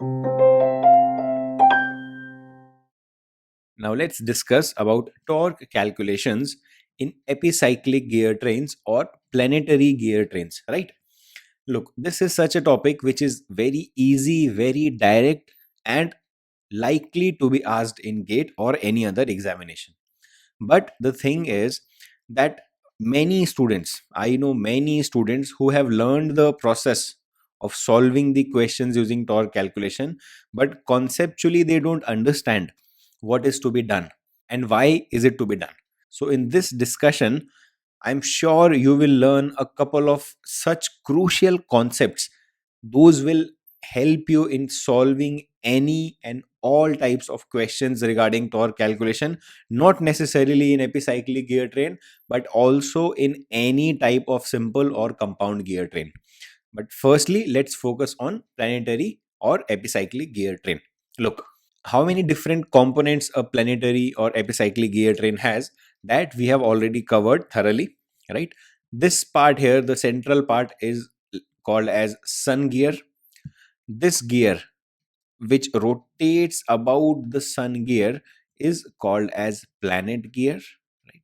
Now let's discuss about torque calculations in epicyclic gear trains or planetary gear trains, right? Look, this is such a topic which is very easy, very direct, and likely to be asked in GATE or any other examination. But the thing is that I know many students who have learned the process of solving the questions using torque calculation, but conceptually they don't understand what is to be done and why is it to be done. So in this discussion, I'm sure you will learn a couple of such crucial concepts. Those will help you in solving any and all types of questions regarding torque calculation, not necessarily in epicyclic gear train, but also in any type of simple or compound gear train. But firstly, let's focus on planetary or epicyclic gear train. Look, how many different components a planetary or epicyclic gear train has, that we have already covered thoroughly, right? This part here, the central part, is called as sun gear. This gear, which rotates about the sun gear, is called as planet gear, right?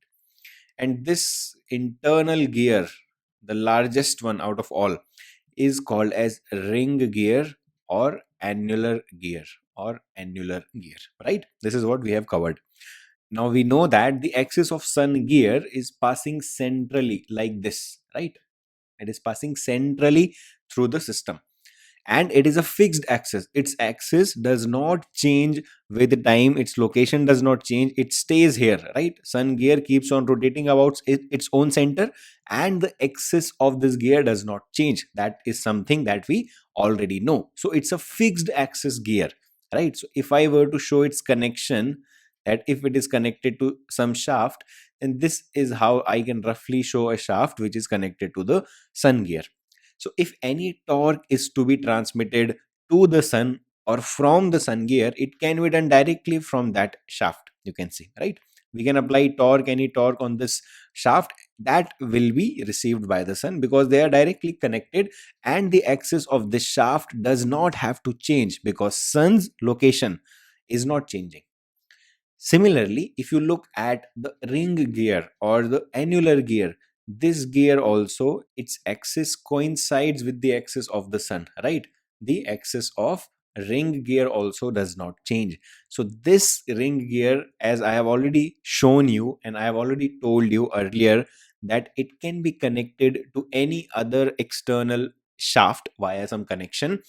And this internal gear, the largest one out of all, is called as ring gear or annular gear right? This is what we have covered. Now we know that the axis of sun gear is passing centrally like this, right? It is passing centrally through the system, and it is a fixed axis. Its axis does not change with time, its location does not change, it stays here, right? Sun gear keeps on rotating about its own center, and the axis of this gear does not change. That is something that we already know. So it's a fixed axis gear, right? So if I were to show its connection, that if it is connected to some shaft, then this is how I can roughly show a shaft which is connected to the sun gear. So, if any torque is to be transmitted to the sun or from the sun gear, it can be done directly from that shaft. You can see, right? We can apply torque, any torque on this shaft, that will be received by the sun because they are directly connected, and the axis of this shaft does not have to change because sun's location is not changing. Similarly, if you look at the ring gear or the annular gear, this gear also, its axis coincides with the axis of the sun, right? The axis of ring gear also does not change. So this ring gear, as I have already shown you and I have already told you earlier, that it can be connected to any other external shaft via some connection,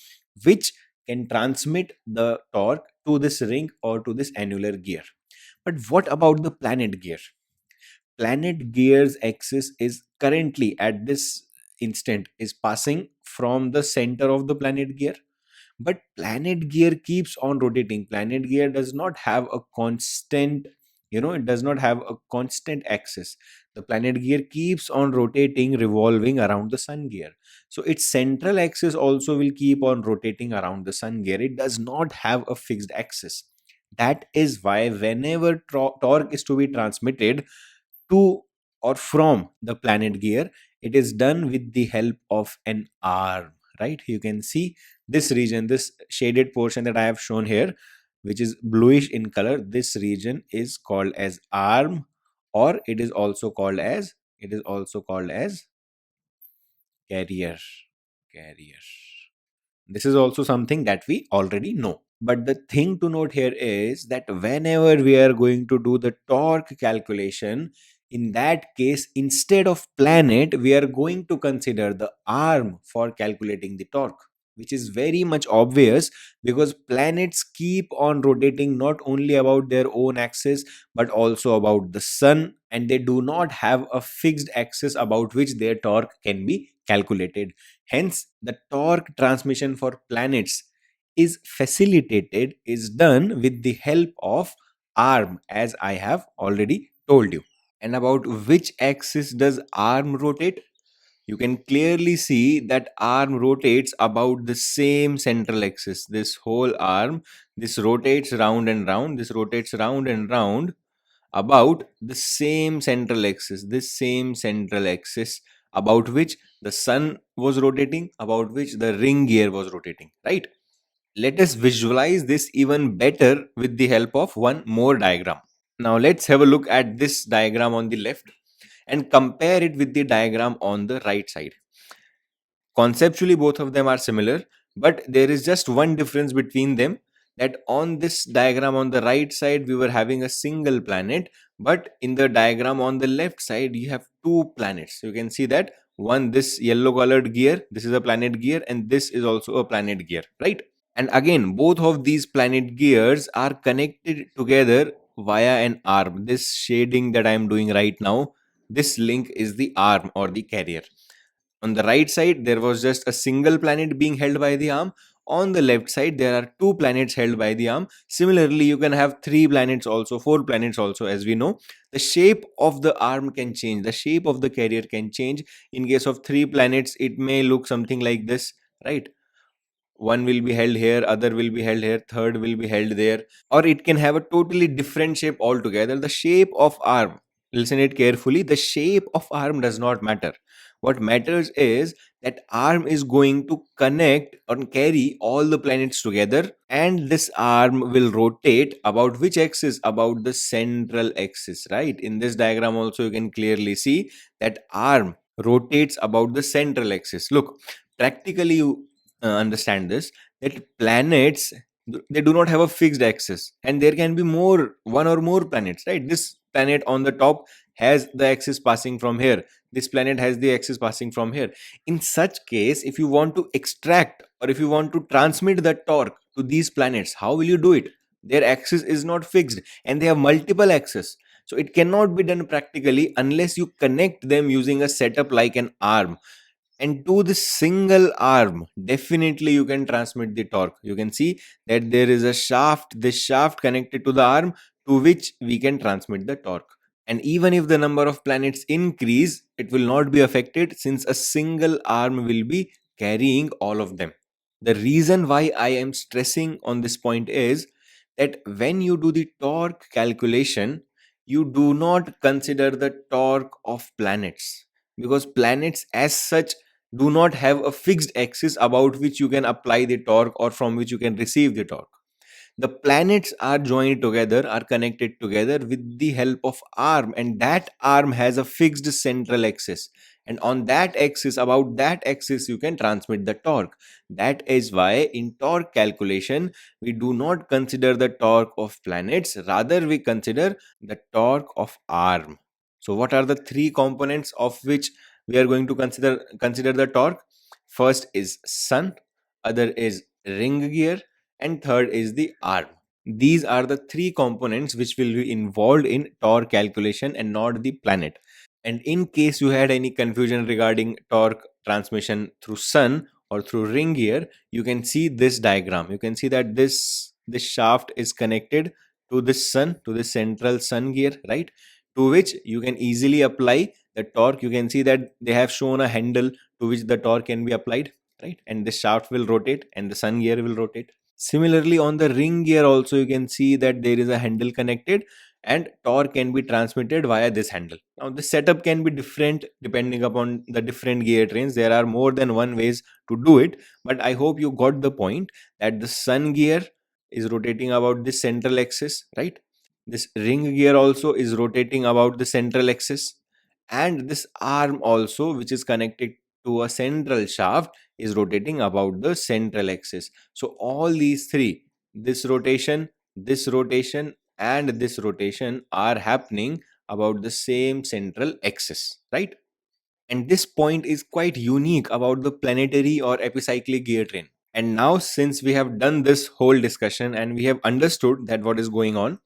which can transmit the torque to this ring or to this annular gear. But what about the planet gear? Planet gear's axis is currently at this instant is passing from the center of the planet gear, but planet gear keeps on rotating. Planet gear does not have a constant, it does not have a constant axis. The planet gear keeps on rotating, revolving around the sun gear. So its central axis also will keep on rotating around the sun gear. It does not have a fixed axis. That is why whenever torque is to be transmitted to or from the planet gear, it is done with the help of an arm, right? You can see this region, this shaded portion that I have shown here, which is bluish in color. This region is called as arm, or it is also called as carrier. Carrier. This is also something that we already know. But the thing to note here is that whenever we are going to do the torque calculation, in that case, instead of planet, we are going to consider the arm for calculating the torque, which is very much obvious because planets keep on rotating not only about their own axis but also about the sun, and they do not have a fixed axis about which their torque can be calculated. Hence, the torque transmission for planets is done with the help of arm, as I have already told you. And about which axis does arm rotate? You can clearly see that arm rotates about the same central axis. This whole arm, this rotates round and round, this rotates round and round about the same central axis, this same central axis about which the sun was rotating, about which the ring gear was rotating, right? Let us visualize this even better with the help of one more diagram. Now let's have a look at this diagram on the left and compare it with the diagram on the right side. Conceptually, both of them are similar, but there is just one difference between them, that on this diagram on the right side, we were having a single planet, but in the diagram on the left side, you have two planets. You can see that one, this yellow colored gear, this is a planet gear, and this is also a planet gear, right? And again, both of these planet gears are connected together via an arm. This shading that I am doing right now, this link is the arm or the carrier. On the right side, there was just a single planet being held by the arm. On the left side, there are two planets held by the arm. Similarly, you can have three planets also, four planets also, as we know. The shape of the arm can change, the shape of the carrier can change. In case of three planets, it may look something like this, right? One will be held here, other will be held here, third will be held there, or it can have a totally different shape altogether. The shape of arm, listen it carefully, the shape of arm does not matter. What matters is that arm is going to connect or carry all the planets together, and this arm will rotate about which axis? About the central axis, right? In this diagram also you can clearly see that arm rotates about the central axis. Look, practically you understand this, that planets, they do not have a fixed axis, and there can be more, one or more planets, right? This planet on the top has the axis passing from here, this planet has the axis passing from here. In such case, if you want to extract or if you want to transmit the torque to these planets, how will you do it? Their axis is not fixed and they have multiple axes, so it cannot be done practically unless you connect them using a setup like an arm. And to this single arm, definitely you can transmit the torque. You can see that there is a shaft, this shaft connected to the arm, to which we can transmit the torque. And even if the number of planets increase, it will not be affected since a single arm will be carrying all of them. The reason why I am stressing on this point is that when you do the torque calculation, you do not consider the torque of planets, because planets as such do not have a fixed axis about which you can apply the torque or from which you can receive the torque. The planets are joined together, are connected together with the help of arm, and that arm has a fixed central axis. And on that axis, about that axis, you can transmit the torque. That is why in torque calculation, we do not consider the torque of planets, rather, we consider the torque of arm. So, what are the three components of which we are going to consider the torque? First is sun, other is ring gear, and third is the arm. These are the three components which will be involved in torque calculation and not the planet. And in case you had any confusion regarding torque transmission through sun or through ring gear, you can see this diagram. You can see that this shaft is connected to this sun, to the central sun gear, right? To which you can easily apply the torque. You can see that they have shown a handle to which the torque can be applied, right? And the shaft will rotate and the sun gear will rotate. Similarly, on the ring gear also you can see that there is a handle connected and torque can be transmitted via this handle. Now the setup can be different depending upon the different gear trains. There are more than one ways to do it, but I hope you got the point that the sun gear is rotating about this central axis, right? This ring gear also is rotating about the central axis, and this arm also, which is connected to a central shaft, is rotating about the central axis. So all these three, this rotation and this rotation, are happening about the same central axis, right? And this point is quite unique about the planetary or epicyclic gear train. And now, since we have done this whole discussion and we have understood that what is going on,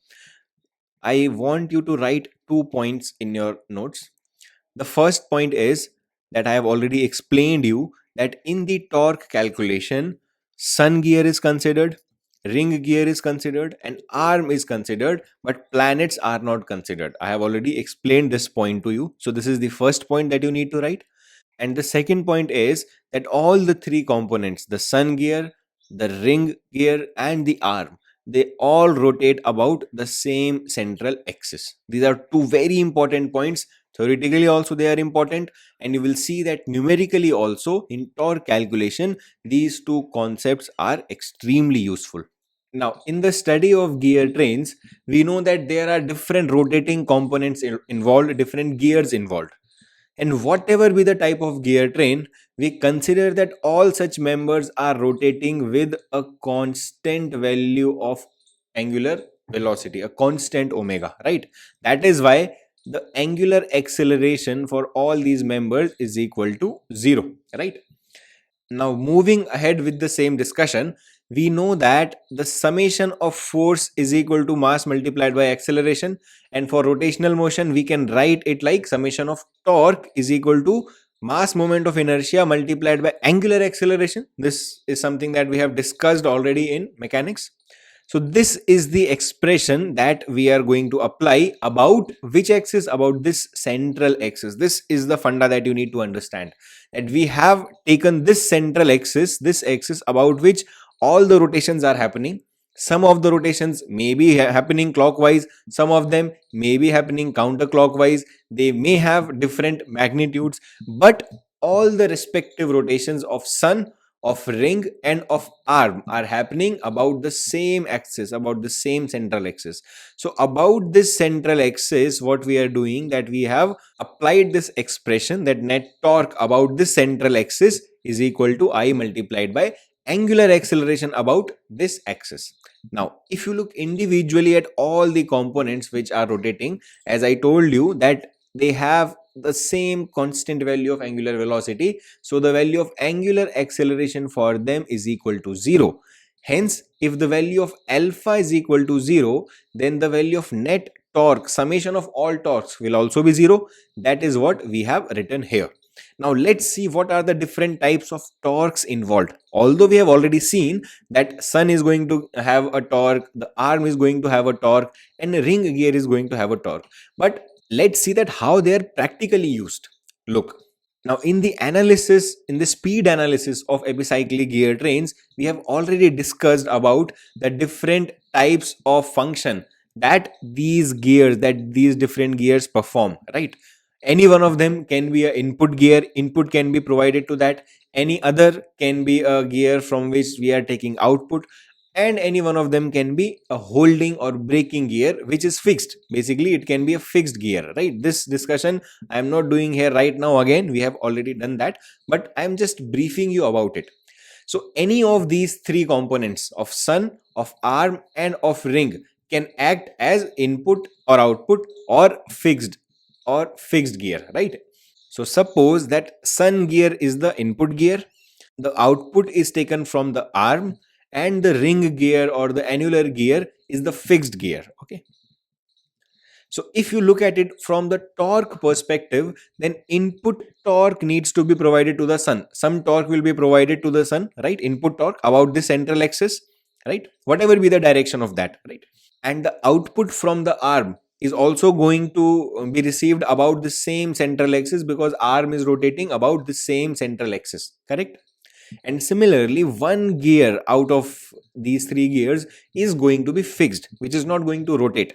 I want you to write 2 points in your notes. The first point is that I have already explained you that in the torque calculation, sun gear is considered, ring gear is considered, and arm is considered, but planets are not considered. I have already explained this point to you. So this is the first point that you need to write. And the second point is that all the three components, the sun gear, the ring gear, and the arm, they all rotate about the same central axis. These are two very important points. Theoretically also they are important, and you will see that numerically also in torque calculation these two concepts are extremely useful. Now, in the study of gear trains, we know that there are different rotating components involved, different gears involved. And whatever be the type of gear train, we consider that all such members are rotating with a constant value of angular velocity, a constant omega, right? That is why the angular acceleration for all these members is equal to 0, right? Now, moving ahead with the same discussion, we know that the summation of force is equal to mass multiplied by acceleration. And for rotational motion, we can write it like summation of torque is equal to mass moment of inertia multiplied by angular acceleration. This is something that we have discussed already in mechanics. So this is the expression that we are going to apply about which axis? About this central axis. This is the funda that you need to understand, that we have taken this central axis, this axis about which all the rotations are happening. Some of the rotations may be happening clockwise, some of them may be happening counterclockwise, they may have different magnitudes, but all the respective rotations of sun, of ring and of arm are happening about the same axis, about the same central axis. So about this central axis, what we are doing, that we have applied this expression that net torque about this central axis is equal to I multiplied by angular acceleration about this axis. Now, if you look individually at all the components which are rotating, as I told you that they have the same constant value of angular velocity, so the value of angular acceleration for them is equal to 0. Hence, if the value of alpha is equal to 0, then the value of net torque, summation of all torques, will also be 0. That is what we have written here. Now let's see what are the different types of torques involved. Although we have already seen that sun is going to have a torque, the arm is going to have a torque, and the ring gear is going to have a torque. But let's see that how they are practically used. Look, now in the analysis, in the speed analysis of epicyclic gear trains, we have already discussed about the different types of function that these gears, that these different gears perform, right? Any one of them can be an input gear, input can be provided to that. Any other can be a gear from which we are taking output, and any one of them can be a holding or braking gear which is fixed. Basically it can be a fixed gear, right? This discussion I am not doing here right now, again we have already done that, but I am just briefing you about it. So any of these three components of sun, of arm and of ring can act as input or output or fixed gear, right? So suppose that sun gear is the input gear, the output is taken from the arm, and the ring gear or the annular gear is the fixed gear. Okay, so if you look at it from the torque perspective, then input torque needs to be provided to the sun. Some torque will be provided to the sun, right? Input torque about the central axis, right? Whatever be the direction of that, right? And the output from the arm is also going to be received about the same central axis, because arm is rotating about the same central axis, correct? And similarly, one gear out of these three gears is going to be fixed, which is not going to rotate.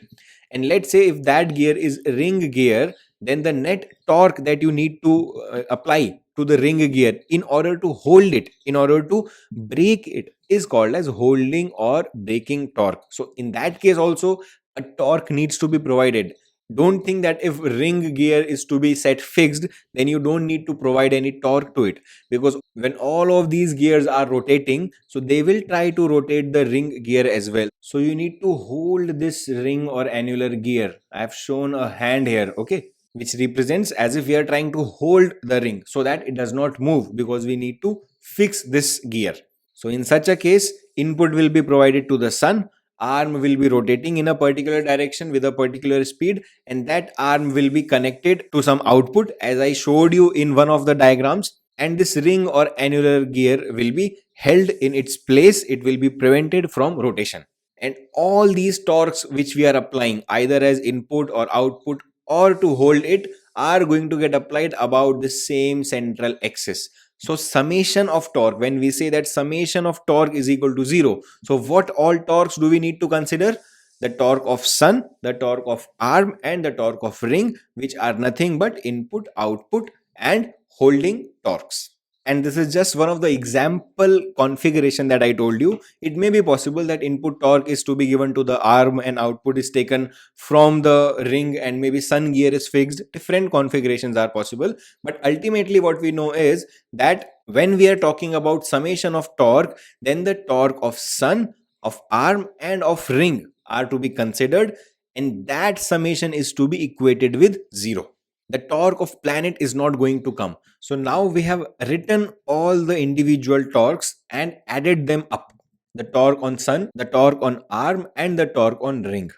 And let's say if that gear is ring gear, then the net torque that you need to apply to the ring gear in order to hold it, in order to brake it, is called as holding or braking torque. So in that case also a torque needs to be provided. Don't think that if ring gear is to be set fixed, then you don't need to provide any torque to it, because when all of these gears are rotating, so they will try to rotate the ring gear as well. So you need to hold this ring or annular gear. I have shown a hand here, okay, which represents as if we are trying to hold the ring so that it does not move, because we need to fix this gear. So in such a case, input will be provided to the sun, arm will be rotating in a particular direction with a particular speed, and that arm will be connected to some output as I showed you in one of the diagrams, and this ring or annular gear will be held in its place, it will be prevented from rotation. And all these torques which we are applying either as input or output or to hold it are going to get applied about the same central axis. So summation of torque, when we say that summation of torque is equal to 0, so what all torques do we need to consider? The torque of sun, the torque of arm, and the torque of ring, which are nothing but input, output, and holding torques. And this is just one of the example configuration that I told you. It may be possible that input torque is to be given to the arm and output is taken from the ring, and maybe sun gear is fixed. Different configurations are possible, but ultimately what we know is that when we are talking about summation of torque, then the torque of sun, of arm, and of ring are to be considered, and that summation is to be equated with 0. The torque of planet is not going to come. So now we have written all the individual torques and added them up: the torque on sun, the torque on arm, and the torque on ring.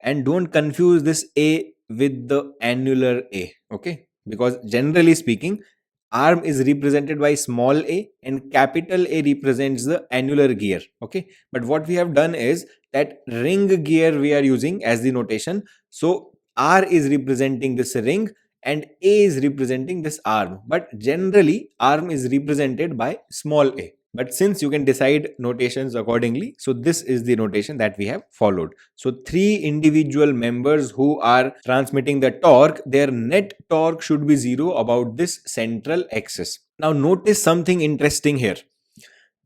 And don't confuse this A with the annular A, okay? Because generally speaking, arm is represented by small a and capital A represents the annular gear, okay? But what we have done is that ring gear we are using as the notation. So R is representing this ring and A is representing this arm, but generally arm is represented by small a. But since you can decide notations accordingly, so this is the notation that we have followed. So three individual members who are transmitting the torque, their net torque should be 0 about this central axis. Now notice something interesting here.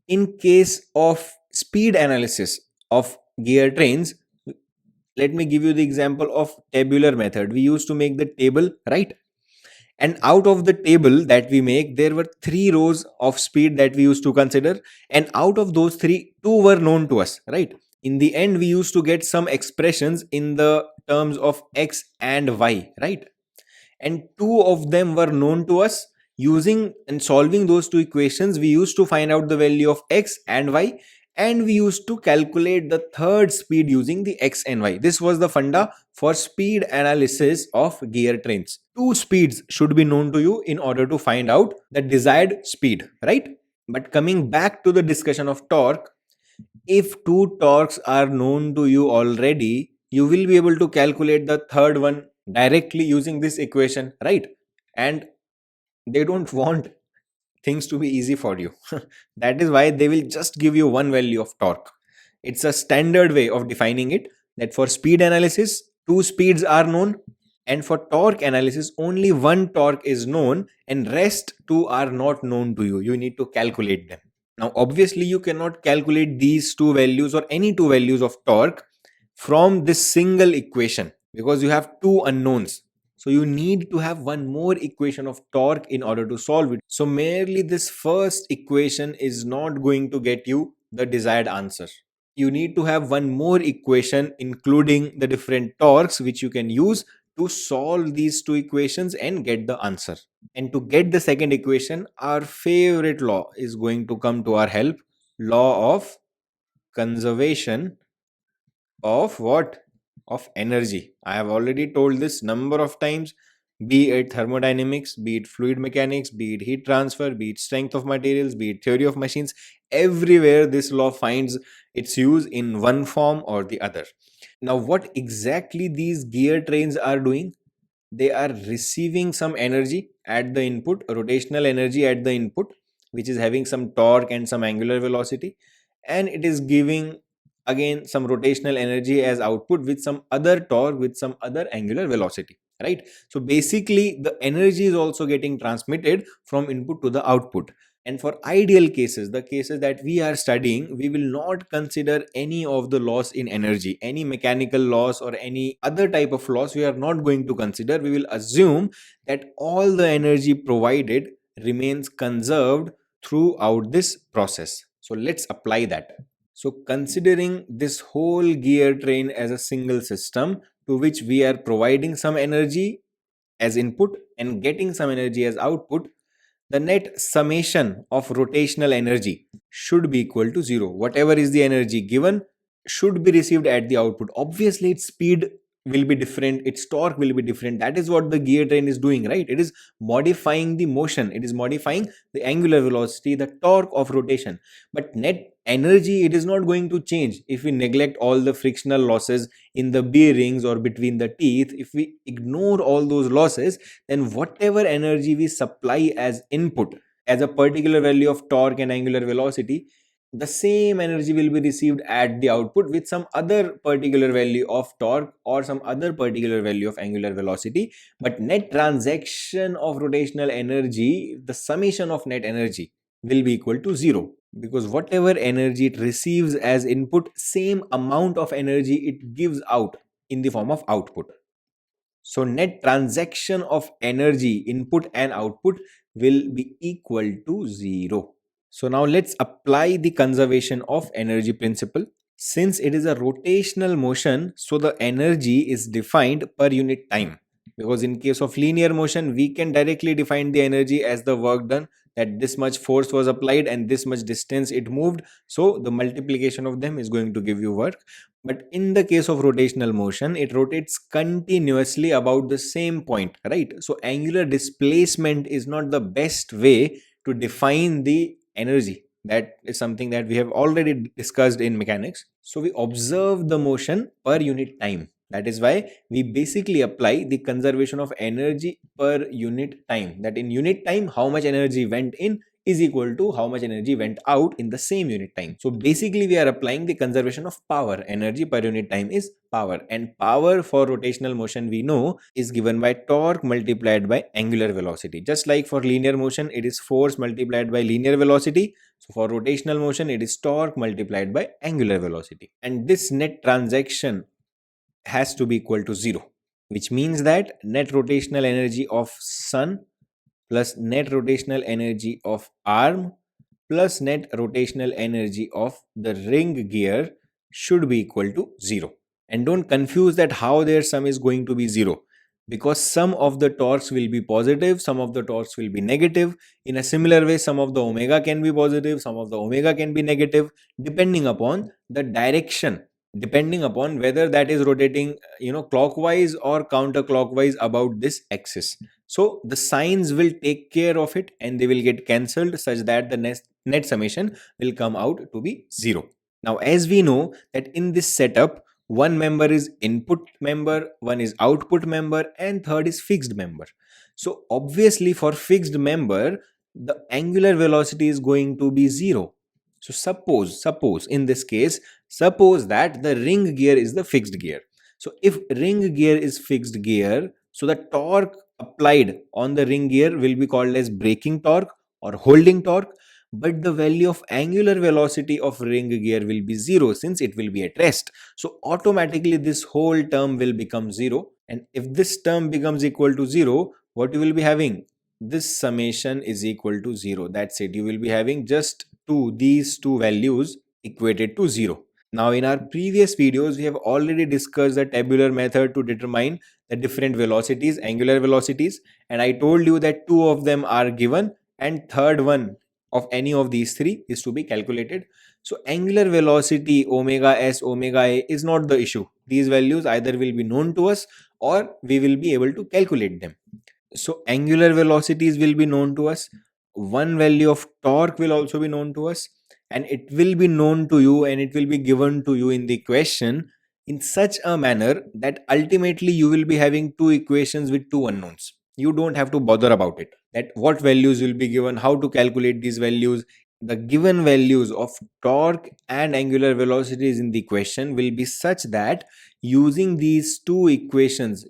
In case of speed analysis of gear trains, let me give you the example of tabular method. We used to make the table, right? And out of the table that we make, there were three rows of speed that we used to consider, and out of those three, two were known to us, right? In the end, we used to get some expressions in the terms of x and y, right? And two of them were known to us. Using and solving those two equations, we used to find out the value of x and y, and we used to calculate the third speed using the x and y. This was the funda for speed analysis of gear trains. Two speeds should be known to you in order to find out the desired speed, right? But coming back to the discussion of torque, if two torques are known to you already, you will be able to calculate the third one directly using this equation, right? And they don't want things to be easy for you. That is why they will just give you one value of torque. It's a standard way of defining it, that for speed analysis, two speeds are known, and for torque analysis, only one torque is known, and rest two are not known to you. You need to calculate them. Now, obviously, you cannot calculate these two values or any two values of torque from this single equation because you have two unknowns. So you need to have one more equation of torque in order to solve it. So merely this first equation is not going to get you the desired answer. You need to have one more equation including the different torques which you can use to solve these two equations and get the answer. And to get the second equation, our favorite law is going to come to our help: law of conservation of what? Of energy. I have already told this number of times, be it thermodynamics, be it fluid mechanics, be it heat transfer, be it strength of materials, be it theory of machines. Everywhere this law finds its use in one form or the other. Now, what exactly these gear trains are doing? They are receiving some energy at the input, rotational energy at the input, which is having some torque and some angular velocity, and it is giving again some rotational energy as output with some other torque with some other angular velocity, right? So basically the energy is also getting transmitted from input to the output. And for ideal cases, the cases that we are studying, we will not consider any of the loss in energy, any mechanical loss or any other type of loss. We are not going to consider. We will assume that all the energy provided remains conserved throughout this process. So let's apply that. So considering this whole gear train as a single system to which we are providing some energy as input and getting some energy as output, the net summation of rotational energy should be equal to 0. Whatever is the energy given should be received at the output. Obviously, its speed will be different, its torque will be different. That is what the gear train is doing, right? It is modifying the motion, it is modifying the angular velocity, the torque of rotation. But net energy, it is not going to change if we neglect all the frictional losses in the bearings or between the teeth. If we ignore all those losses, then whatever energy we supply as input as a particular value of torque and angular velocity, the same energy will be received at the output with some other particular value of torque or some other particular value of angular velocity. But net transaction of rotational energy, the summation of net energy, will be equal to zero, because whatever energy it receives as input, same amount of energy it gives out in the form of output. So net transaction of energy input and output will be equal to zero. So now let's apply the conservation of energy principle. Since it is a rotational motion, so the energy is defined per unit time. Because in case of linear motion, we can directly define the energy as the work done, that this much force was applied and this much distance it moved. So the multiplication of them is going to give you work. But in the case of rotational motion, it rotates continuously about the same point, right? So angular displacement is not the best way to define the energy. That is something that we have already discussed in mechanics. So we observe the motion per unit time. That is why we basically apply the conservation of energy per unit time. That in unit time, how much energy went in is equal to how much energy went out in the same unit time. So basically we are applying the conservation of power. Energy per unit time is power, and power for rotational motion we know is given by torque multiplied by angular velocity. Just like for linear motion, it is force multiplied by linear velocity. So for rotational motion, it is torque multiplied by angular velocity. And this net transaction has to be equal to zero, which means that net rotational energy of sun plus net rotational energy of arm plus net rotational energy of the ring gear should be equal to 0. And don't confuse that how their sum is going to be 0, because some of the torques will be positive, some of the torques will be negative. In a similar way, some of the omega can be positive, some of the omega can be negative, depending upon the direction, depending upon whether that is rotating clockwise or counterclockwise about this axis. So the signs will take care of it and they will get cancelled such that the net summation will come out to be 0. Now as we know that in this setup, one member is input member, one is output member, and third is fixed member. So obviously for fixed member, the angular velocity is going to be 0. So suppose in this case, suppose that the ring gear is the fixed gear. So if ring gear is fixed gear, so the torque applied on the ring gear will be called as braking torque or holding torque, but the value of angular velocity of ring gear will be 0 since it will be at rest. So automatically this whole term will become 0, and if this term becomes equal to 0, what you will be having? This summation is equal to 0. That's it. You will be having just these two values equated to 0. Now in our previous videos, we have already discussed the tabular method to determine the different velocities, angular velocities, and I told you that two of them are given and third one of any of these three is to be calculated. So angular velocity omega s, omega a is not the issue. These values either will be known to us or we will be able to calculate them. So angular velocities will be known to us. One value of torque will also be known to us, and it will be known to you and it will be given to you in the question in such a manner that ultimately you will be having two equations with two unknowns. You don't have to bother about it, that what values will be given, how to calculate these values. The given values of torque and angular velocities in the question will be such that using these two equations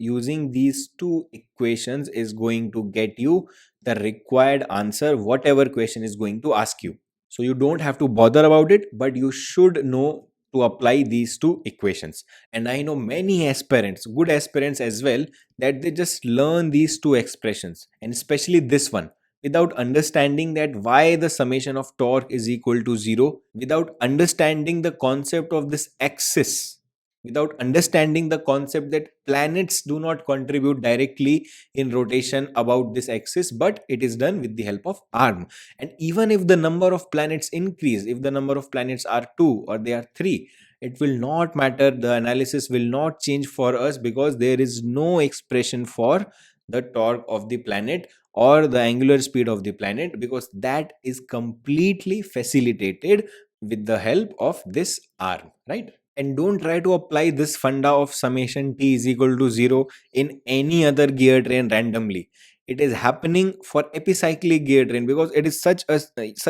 is going to get you the required answer, whatever question is going to ask you. So you don't have to bother about it, but you should know to apply these two equations. And I know many aspirants, good aspirants as well, that they just learn these two expressions, and especially this one, without understanding that why the summation of torque is equal to 0, without understanding the concept of this axis, without understanding the concept that planets do not contribute directly in rotation about this axis, but it is done with the help of arm. And even if the number of planets increase, if the number of planets are 2 or they are 3, it will not matter, the analysis will not change for us, because there is no expression for the torque of the planet or the angular speed of the planet, because that is completely facilitated with the help of this arm, right? And don't try to apply this funda of summation t is equal to 0 in any other gear train randomly. it is happening for epicyclic gear train because it is such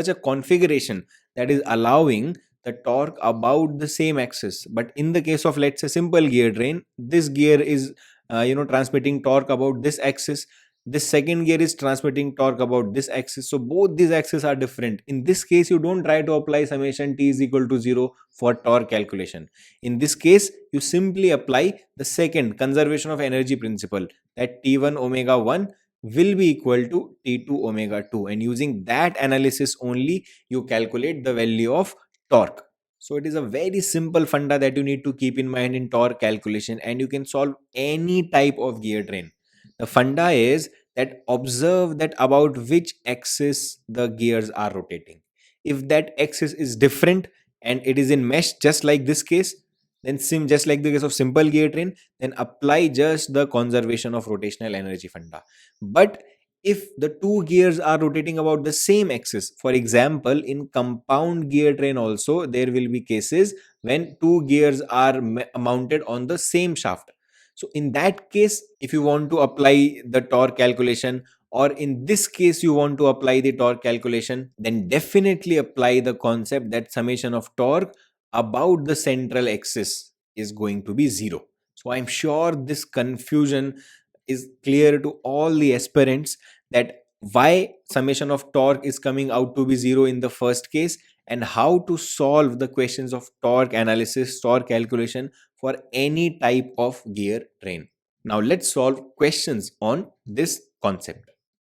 a configuration that is allowing the torque about the same axis. But in the case of, let's say, simple gear train, this gear is transmitting torque about this axis, this second gear is transmitting torque about this axis, so both these axes are different. In this case, you don't try to apply summation t is equal to 0 for torque calculation. In this case, you simply apply the second conservation of energy principle, that T1 omega 1 will be equal to T2 omega 2, and using that analysis only you calculate the value of torque. So it is a very simple funda that you need to keep in mind in torque calculation, and you can solve any type of gear train. The funda is that observe that about which axis the gears are rotating. If that axis is different and it is in mesh, just like this case, then just like the case of simple gear train, then apply just the conservation of rotational energy funda. But if the two gears are rotating about the same axis, for example, in compound gear train also there will be cases when two gears are mounted on the same shaft. So in that case, if you want to apply the torque calculation, or in this case you want to apply the torque calculation, then definitely apply the concept that summation of torque about the central axis is going to be 0. So I'm sure this confusion is clear to all the aspirants, that why summation of torque is coming out to be 0 in the first case, and how to solve the questions of torque analysis, torque calculation for any type of gear train. Now let's solve questions on this concept.